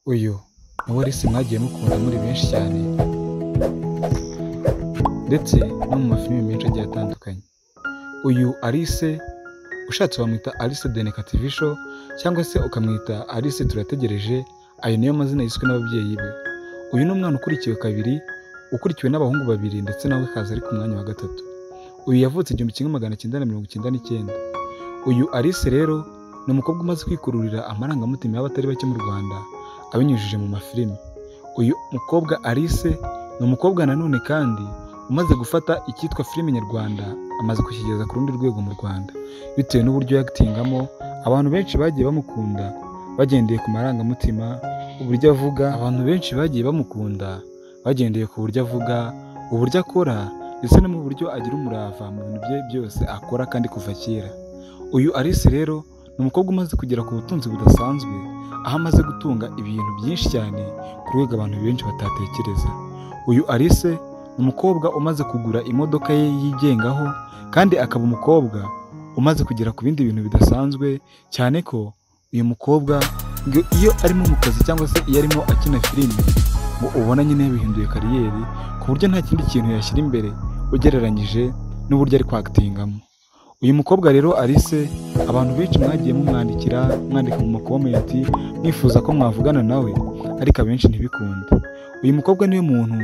Uyu ni wo Alice mwagiye mukunda muri benshi cyane ndetse no mu mafilime menshi agiye atandukanye. Uyu Alice ushatse wamwita Alice The Neka TV Show cyangwa se ukamwita Alice Turategereje, ayo niyo mazina yiswe n'ababyeyi be. Uyu ni umwana ukurikiwe kabiri, ukurikiwe n'abahungu babiri ndetse nawe kaza ari ku mwanya wa gatatu. Uyu yavutse 1999. Uyu Alice rero ni umukobwa umaze kwikururira amarangamutima y'abatari bake mu Rwanda abinyujije mu mafilime. Uyu mukobwa Alice ni umukobwa nanone kandi umaze gufata icyitwa filime nyarwanda amaze kukigeza ku rundi rwego mu Rwanda bitewe n'uburyo yagitingamo. Abantu benshi bagiye bamukunda bagendeye ku marangamutima, uburyo avuga. Abantu benshi bagiye bamukunda bagendeye ku buryo avuga, uburyo akora ndetse no mu buryo agira umurava mu bintu bye byose akora kandi kuva kera. Uyu Alice rero ni umukobwa umaze kugera ku butunzi budasanzwe, aho amaze gutunga ibintu byinshi cyane ku rwego abantu benshi batatekereza. Uyu Alice ni umukobwa umaze kugura imodoka ye yigengaho kandi akaba umukobwa umaze kugera ku bindi bintu bidasanzwe cyane ko uyu mukobwa iyo arimo mu kazi cyangwa se iyo arimo akina filime ngo ubona nyine yabihinduye kariyeri ku buryo nta kindi kintu yashyira imbere ugereranyije n'uburyo ari kwagitingamo. Uyu mukobwa rero Alice abantu benshi mwagiye mumwandikira mwandika mu makomenti mwifuza ko mwavugana nawe ariko abenshi ntibikunde. Uyu mukobwa niwe muntu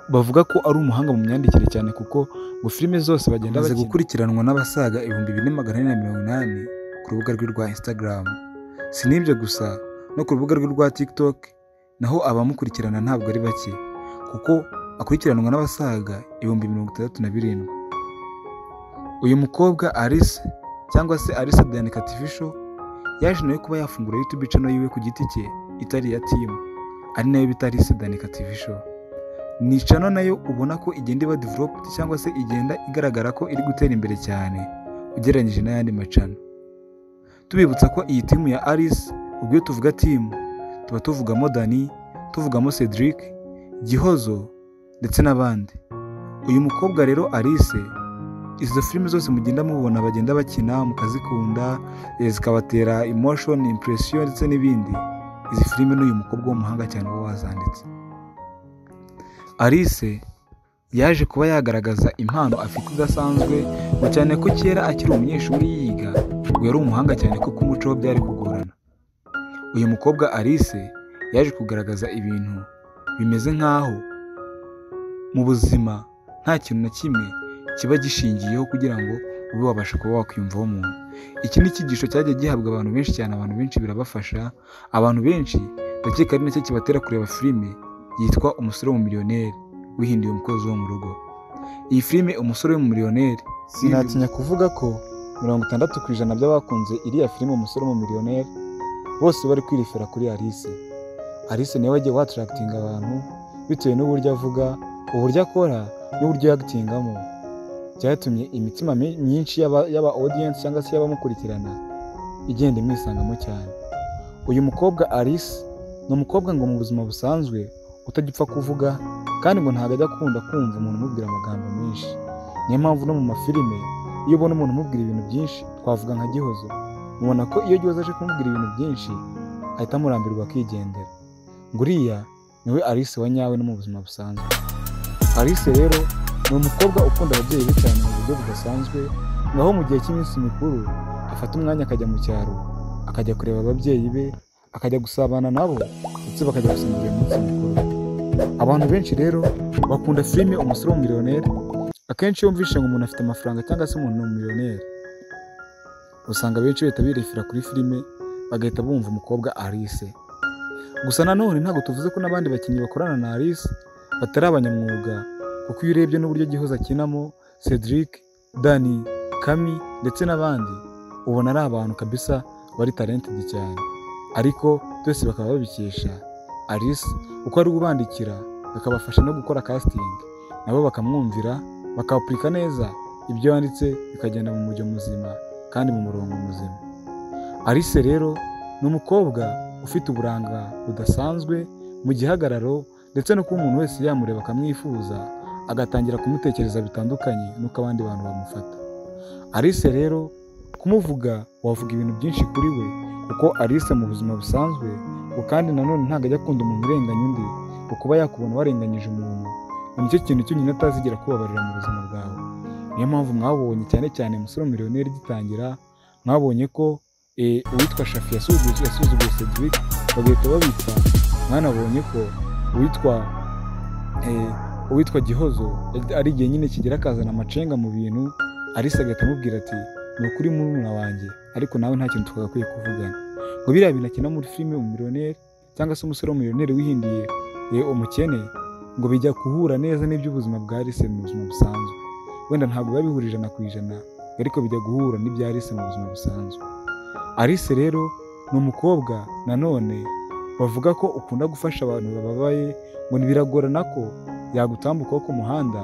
bavuga ko ari umuhanga mu myandikire cyane kuko ngo filime zose bagenda bazi gukurikiranwa n'abasaga 2480 ku rubuga rwe rwa Instagram. Si n'ibyo gusa, no ku rubuga rwe rwa TikTok naho abamukurikirana ntabwo ari bake kuko akurikiranwa n'abasaga 67,000. Uyu mukobwa Alice cyangwa se Alice The Neka TV Show yaje nawe kuba yafungura YouTube channel yiwe ku giti cye itari ya team, ari nayo bita Alice The Neka TV Show. Ni channel nayo ubona ko igenda iba developed cyangwa se igenda igaragara ko iri gutera imbere cyane ugereranyije n'ayandi macana. Tubibutsa ko iyi team ya Alice, ubwo iyo tuvuga team tuba tuvugamo Dani, tuvugamo Cedric, Gihozo ndetse n'abandi. Uyu mukobwa rero Alice, izo filime zose mugenda mubona bagenda bakina mukazikunda zikabatera emotion, impression ndetse n'ibindi, izi filime n'uyu mukobwa w'umuhanga cyane wo wazanditse. Alice yaje kuba yagaragaza impano afite idasanzwe ngo cyane ko kera akiri umunyeshuri yiga ngo yari umuhanga cyane ko kumuco byari kugorana. Uyu mukobwa Alice yaje kugaragaza ibintu bimeze nk'aho mu buzima nta kintu na kimwe kiba gishingiyeho kugira ngo ube wabasha kuba wakwiyumvaho umuntu. Iki ni icyigisho cyagiye gihabwa abantu benshi cyane, abantu benshi birabafasha. Abantu benshi bakeka ari nacyo kibatera kureba filime yitwa Umusore w'Umumiliyoneri wihinduye umukozi wo mu rugo. Iyi filime Umusore w'Umumiliyoneri, sinatinya kuvuga ko 60% by'abakunze iriya filime Umusore w'Umumiliyoneri bose bari kwirefera kuri Alice. Alice niwe wagiye wattractinga abantu bitewe n'uburyo avuga, uburyo akora n'uburyo yagitingamo, byatumye imitima myinshi y'aba audience cyangwa se y'abamukurikirana igenda imwisangamo cyane. Uyu mukobwa Alice ni umukobwa ngo mu buzima busanzwe utagipfa kuvuga kandi ngo ntabwo ajya akunda kumva umuntu umubwira amagambo menshi. Niyo mpamvu no mu mafilime iyo ubona umuntu umubwira ibintu byinshi, twavuga nka Gihozo, ubona ko iyo Gihozo aje kumubwira ibintu byinshi ahita amurambirwa akigendera. Nguriya niwe Alice wa nyawe no mu buzima busanzwe. Alice rero ni umukobwa ukunda ababyeyi be cyane mu buryo budasanzwe, ngaho mu gihe cy'iminsi mikuru afata umwanya akajya mu cyaro akajya kureba ababyeyi be, akajya gusabana nabo ndetse bakajya gusangira iminsi mikuru. Abantu benshi rero bakunda filime Umusore w'Umumiliyoneri. Akenshi iyo wumvishe ngo umuntu afite amafaranga cyangwa se umuntu ni umumiliyoneri, usanga benshi bahita birefera kuri filime bagahita bumva umukobwa Alice. Gusa nanone ntabwo tuvuze ko n'abandi bakinnyi bakorana na Alice batari abanyamwuga kuko iyo urebye n'uburyo Gihozo akinamo, Cedric, Dani, Kami ndetse n'abandi, ubona ari abantu kabisa bari talented cyane, ariko byose bakaba babikesha Alice uko ari ubandikira bakabafasha no gukora casting, nabo bakamwumvira bakapurika neza ibyo yanditse bikagenda mu mujyo muzima kandi mu murongo muzima. Alice rero ni umukobwa ufite uburanga budasanzwe mu gihagararo ndetse no kuba umuntu wese yamureba akamwifuza agatangira kumutekereza bitandukanye nuko abandi bantu bamufata. Alice rero kumuvuga wavuga ibintu byinshi kuri we kuko Alice mu buzima busanzwe ngo kandi nanone ntabwo ajya akunda umuntu urenganya undi, ngo kuba yakubona warenganyije umuntu ngo nicyo kintu cyonyine atazigera kubabarira mu buzima bwawe. Niyo mpamvu mwabonye cyane cyane Umusore Miliyoneri gitangira, mwabonye ko uwitwa Shafi yasuzuguye Cedric bagahita babitsa. Mwanabonye ko uwitwa Gihozo ari igihe nyine kigera akazana amacenga mu bintu, Alice agahita amubwira ati ni ukuri murumuna wanjye ariko nawe nta kintu twagakwiye kuvugana. Ngo biriya bintu akina muri filime Umumiliyoneri cyangwa se Umusore w'Umumiliyoneri wihindiye umukene, ngo bijya guhura neza n'iby'ubuzima bwa Alice mu buzima busanzwe. Wenda ntabwo biba bihurije 100%, ariko bijya guhura n'ibya Alice mu buzima busanzwe. Alice rero ni umukobwa nanone bavuga ko ukunda gufasha abantu bababaye, ngo biragorana ko yagutambukaho ku muhanda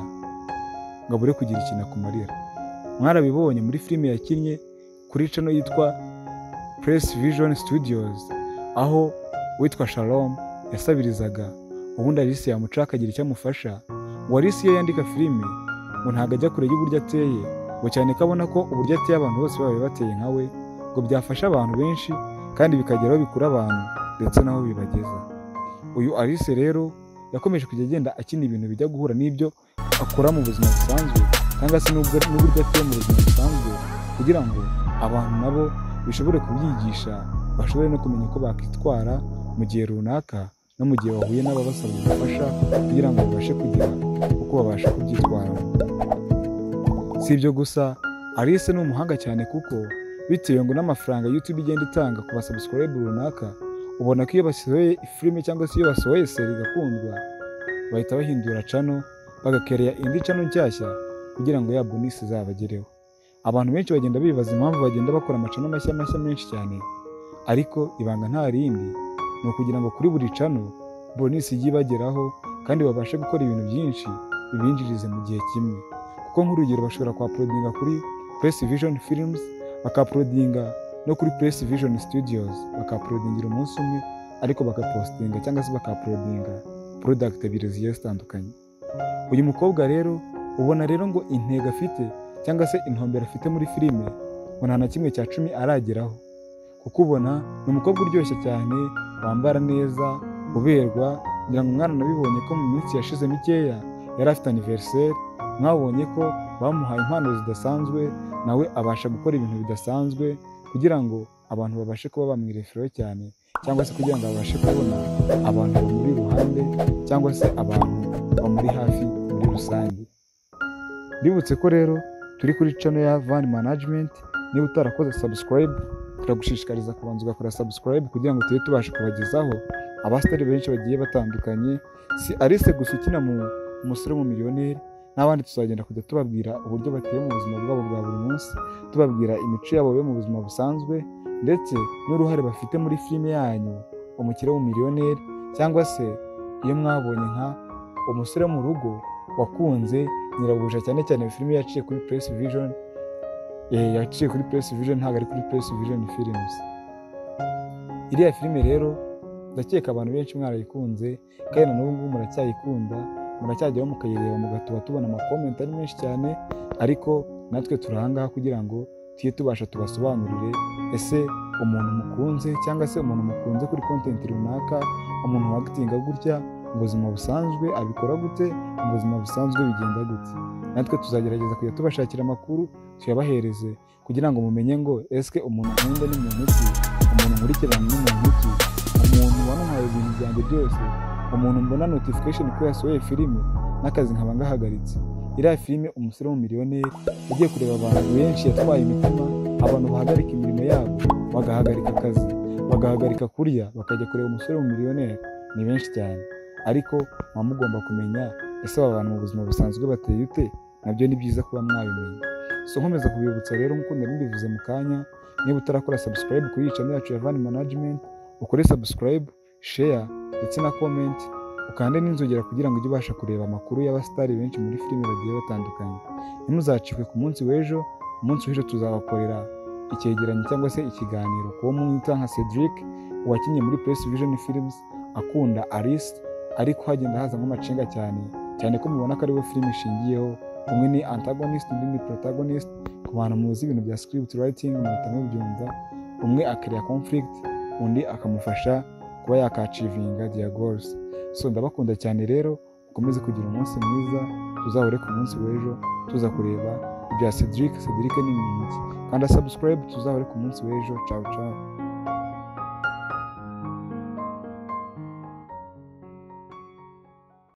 ngo abure kugira ikintu akumarira. Mwarabibonye muri filime yakinnye kuri channel yitwa Press Vision Studios, aho witwa Shalom yasabirizaga ubundi Alice yamuca akagira icyo amufasha. Ngo Alice iyo yandika filime ngo ntabwo ajya kure y'uburyo ateye, ngo cyane ko abona ko uburyo ateye abantu bose babaye bateye nkawe ngo byafasha abantu benshi kandi bikageraho bikura abantu ndetse naho bibageza. Uyu Alice rero yakomeje kujya agenda akina ibintu bijya guhura n'ibyo akora mu buzima busanzwe cyangwa se n'uburyo ateye mu buzima busanzwe, kugira ngo abantu nabo bishobore kubyigisha, bashobore no kumenya uko bakwitwara mu gihe runaka no mu gihe bahuye n'ababasaba ubufasha, kugira ngo babashe kugira uko babasha kubyitwaramo. Si ibyo gusa, Alice ni umuhanga cyane kuko bitewe ngo n'amafaranga YouTube igenda itanga ku basubscribe runaka, ubona ko iyo basohoye filime cyangwa se iyo basohoye seri igakundwa bahita bahindura channel bagakereya indi channel nshyashya kugira ngo ya bonus zabagereho. Abantu benshi bagenda bibaza impamvu bagenda bakora amacano mashya menshi cyane, ariko ibanga nta rindi ni ukugira ngo kuri buri channel bonus ijye ibageraho kandi babashe gukora ibintu byinshi bibinjirize mu gihe kimwe. Kuko nk'urugero bashobora kwa-uploadinga kuri Press Vision Films, baka-uploadinga no kuri Press Vision Studios, baka-uploadingira umunsi umwe, ariko bakapostinga cyangwa se baka-uploadinga product ebyiri zigiye zitandukanye. Uyu mukobwa rero ubona rero ngo intego afite cyangwa se intumbero afite muri filime ngo nta na kimwe cya 10 arageraho, kuko ubona ni umukobwa uryoshye cyane, wambara neza, uberwa. Ngira ngo mwana nabibonye ko mu minsi yashize mikeya yari afite anniversaire, mwabonye ko bamuhaye impano zidasanzwe, nawe abasha gukora ibintu bidasanzwe kugira ngo abantu babashe kuba bamwireferaho cyane, cyangwa se kugira ngo babashe kubona abantu bamuri iruhande cyangwa se abantu bamuri hafi muri rusange. Bibutse ko rero turi kuri channel ya Van Management. Niba utarakoze subscribe, turagushishikariza kubanza ugakora subscribe kugira ngo tujye tubasha kubagezaho abasitari benshi bagiye batandukanye. Si Alice gusa ukina mu Umusore w'Umumiliyoneri, n'abandi tuzagenda kujya tubabwira uburyo bateye mu buzima bwabo bwa buri munsi, tubabwira imico yabo yo mu buzima busanzwe ndetse n'uruhare bafite muri filime yanyu Umukire w'Umumiliyoneri, cyangwa se iyo mwabonye nka Umusore wo mu rugo wakunze nyirabuja, cyane cyane filime yaciye kuri Press Vision, yaciye kuri Press Vision ntabwo ari kuri Press Vision Films. Iriya filime rero ndakeka abantu benshi mwarayikunze kandi na n'ubu ngubu muracyayikunda, muracyajyaho mukayireba mugatuba tubona amakomenti ari menshi cyane, ariko natwe turahangaha kugira ngo tujye tubasha tubasobanurire ese umuntu mukunze cyangwa se umuntu mukunze kuri content runaka, umuntu wagitinga gutya mu buzima busanzwe abikora gute, mu buzima busanzwe bigenda gute. Natwe tuzagerageza kujya tubashakira amakuru tuyabahereze kugira ngo mumenye ngo eske umuntu nkunda ni muntu ki, umuntu nkurikirana ni muntu ki, umuntu wamuhaye ibintu byanjye byose, umuntu mbona notification ko yasohoye filime n'akazi nkaba ngahagaritse. Iriya filime Umusore w'Umumiliyoneri ugiye kureba abantu benshi yatwaye imitima, abantu bahagarika imirimo yabo, bagahagarika akazi, bagahagarika kurya, bakajya kureba Umusore w'Umumiliyoneri ni benshi cyane. Ariko muba mugomba kumenya ese aba bantu mu buzima busanzwe bateye ute, nabyo ni byiza kuba mwabimenya. So nkomeza kubibutsa rero nk'uko nari mbivuze mu kanya, niba utarakora subscribe kuri channel yacu ya Van Management, ukore subscribe, share ndetse na comment, ukande n'inzogera kugira ngo ujye ubasha kureba amakuru y'abasitari benshi muri filime bagiye batandukanye. Ntimuzacikwe ku munsi w'ejo. Umunsi w'ejo tuzabakorera icyegeranyo cyangwa se ikiganiro kuwo mwita nka Cedric wakinnye muri Press Vision Films akunda Alice, ariko hagenda haza nk'amacenga cyane ko mubona ko ariwe filime ishingiyeho. Umwe ni antagonist undi ni protagonist. Ku bantu muzi ibintu bya script writing muhita mubyumva. umwe akiriya conflict undi akamufasha kuba yakacivinga their goals. So ndabakunda cyane rero, ukomeze kugira umunsi mwiza, tuzahure ku munsi w'ejo tuza kureba ibya Cedric ni iki, kanda subscribe, tuzahure ku munsi w'ejo. Ciao ciao.